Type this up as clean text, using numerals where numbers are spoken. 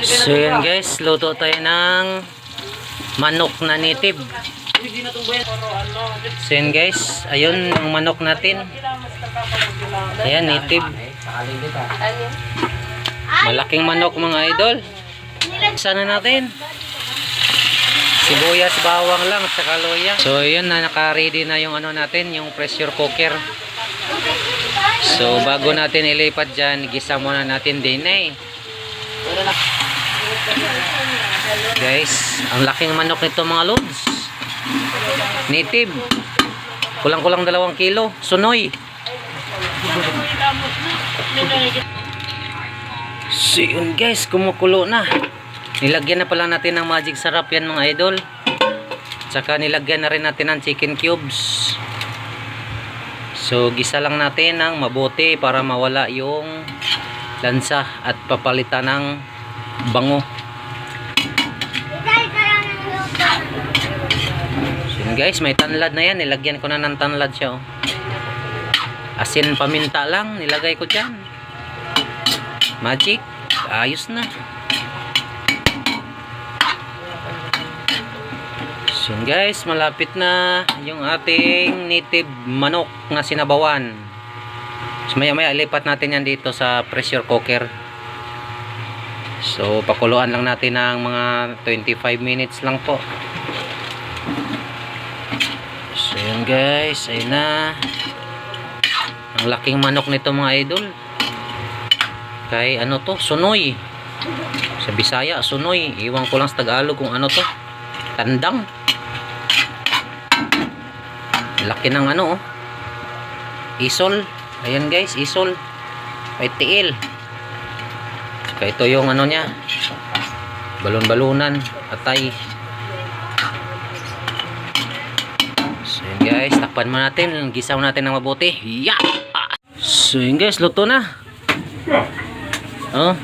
So yun guys, luto tayo ng manok na native. So yun guys, ayun ang manok natin. Ayan, native. Malaking manok mga idol. Sana natin sibuyas, bawang lang, saka luya. So yun na, naka-ready na yung ano natin, yung pressure cooker. So bago natin ilipat dyan, gisa muna natin din guys, ang laking manok nito mga lods. Native. Kulang-kulang 2 kilo. Sunoy. So yun guys, kumukulo na. Nilagyan na pala natin ng magic sarap yan mga idol. Tsaka nilagyan na rin natin ng chicken cubes. So gisa lang natin ng mabuti para mawala yung lansa at papalitan ng bango. So yun guys, may tanlad na yan. Nilagyan ko na ng tanlad siya. Asin paminta lang nilagay ko dyan. Magic. Ayos na. So guys, malapit na yung ating native manok na sinabawan. So maya maya ilipat natin yan dito sa pressure cooker. So pakuluan lang natin ng mga 25 minutes lang po. So yun guys, ayun na. Ang laking manok nito mga idol. Kay ano to? Sunoy. Sa Bisaya, sunoy. Iwan ko lang sa Tagalog kung ano to. Tandang. Laki ng ano, isol. Ayan guys, isol. May tiil. Saka ito yung ano niya, balon-balunan, atay. So yun guys, takpan mo natin. Gisaw natin ng mabuti. Yeah! So yun guys, luto na. Oh,